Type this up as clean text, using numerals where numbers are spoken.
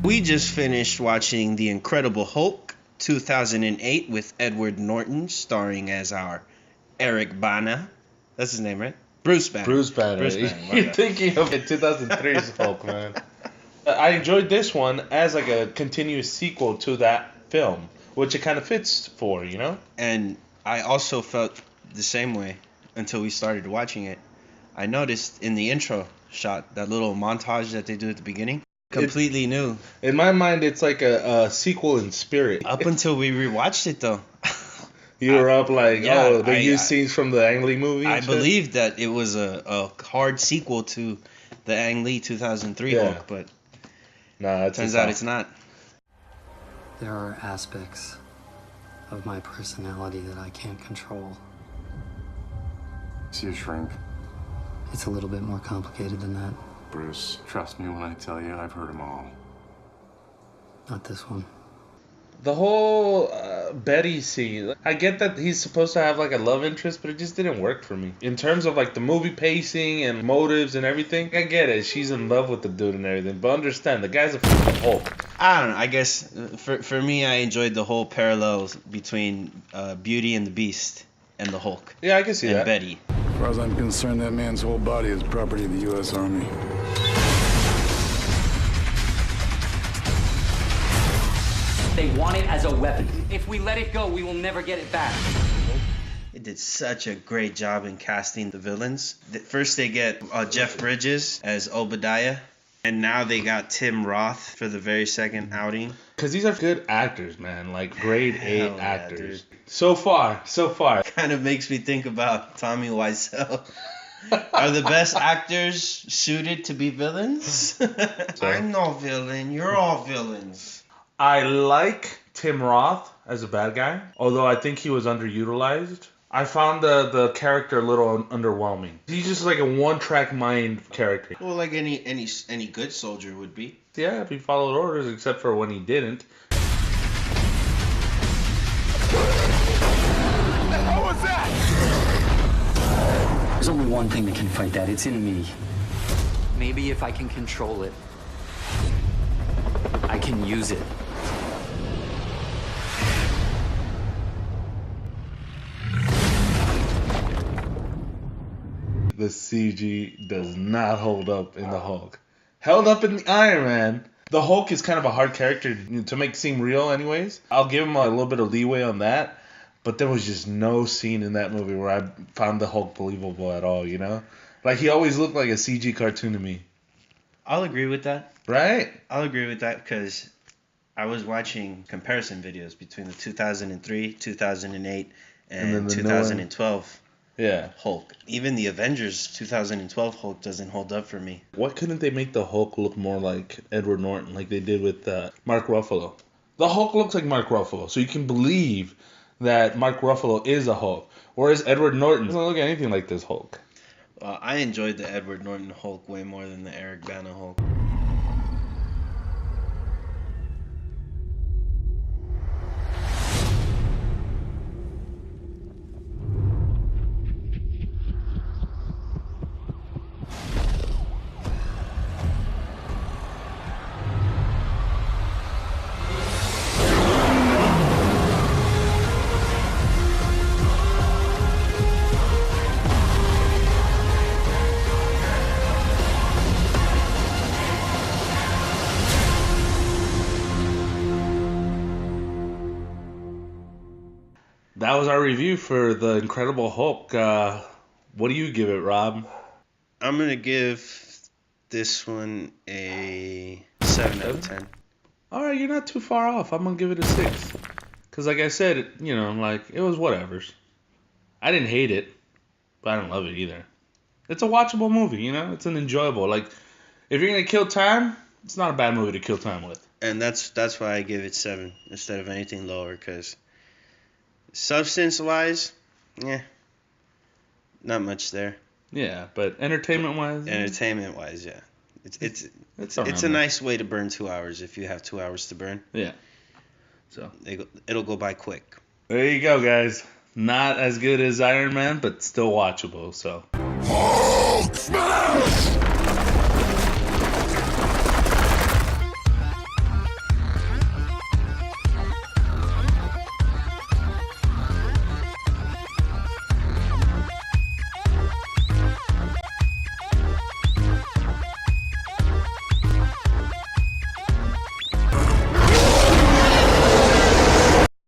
We just finished watching The Incredible Hulk 2008 with Edward Norton starring as our Eric Bana. That's his name, right? Bruce Banner. Bruce Banner. You're thinking of 2003's Hulk, man. I enjoyed this one as like a continuous sequel to that film, which it kind of fits for, you know? And I also felt the same way until we started watching it. I noticed in the intro shot, that little montage that they do at the beginning, completely new. In my mind, it's like a sequel in spirit. Up until we rewatched it, though. You were up like, they used scenes from the Ang Lee movie? I believed that it was a hard sequel to the Ang Lee 2003 Hulk, but turns out it's not. There are aspects of my personality that I can't control. Is he a shrink? It's a little bit more complicated than that. Bruce, trust me when I tell you, I've heard them all. Not this one. The whole Betty scene, I get that he's supposed to have like a love interest, but it just didn't work for me. In terms of like the movie pacing and motives and everything, I get it. She's in love with the dude and everything, but understand, the guy's a f***ing Hulk. I don't know. I guess for me, I enjoyed the whole parallels between Beauty and the Beast and the Hulk. Yeah, I can see that. And Betty. As far as I'm concerned, that man's whole body is property of the U.S. Army. They want it as a weapon. If we let it go, we will never get it back. It did such a great job in casting the villains. First they get Jeff Bridges as Obadiah, and now they got Tim Roth for the very second outing. Because these are good actors, man. Like, grade A actors. Yeah, so far. Kind of makes me think about Tommy Wiseau. Are the best actors suited to be villains? I'm no villain. You're all villains. I like Tim Roth as a bad guy, although I think he was underutilized. I found the character a little underwhelming. He's just like a one-track mind character. Well, like any good soldier would be. Yeah, if he followed orders, except for when he didn't. What the hell was that? There's only one thing that can fight that. It's in me. Maybe if I can control it, I can use it. The CG does not hold up in the Hulk. Held up in the Iron Man. The Hulk is kind of a hard character to make seem real anyways. I'll give him a little bit of leeway on that. But there was just no scene in that movie where I found the Hulk believable at all, you know? Like, he always looked like a CG cartoon to me. I'll agree with that. Right? I'll agree with that because I was watching comparison videos between the 2003, 2008, and 2012 Hulk. Even the Avengers 2012 Hulk doesn't hold up for me. Why couldn't they make the Hulk look more like Edward Norton like they did with Mark Ruffalo? The Hulk looks like Mark Ruffalo, so you can believe that Mark Ruffalo is a Hulk. Whereas Edward Norton doesn't look anything like this Hulk. I enjoyed the Edward Norton Hulk way more than the Eric Bana Hulk. That was our review for The Incredible Hulk. What do you give it, Rob? I'm going to give this one a 7 out of 10. All right, you're not too far off. I'm going to give it a 6. Because like I said, it was whatevers. I didn't hate it, but I didn't love it either. It's a watchable movie, you know? It's an enjoyable. Like, if you're going to kill time, it's not a bad movie to kill time with. And that's why I give it 7 instead of anything lower, because substance-wise, not much there. Yeah, but entertainment-wise? Entertainment-wise, yeah. It's a nice way to burn 2 hours if you have 2 hours to burn. Yeah. So it'll go by quick. There you go, guys. Not as good as Iron Man, but still watchable, so. Hulk smash!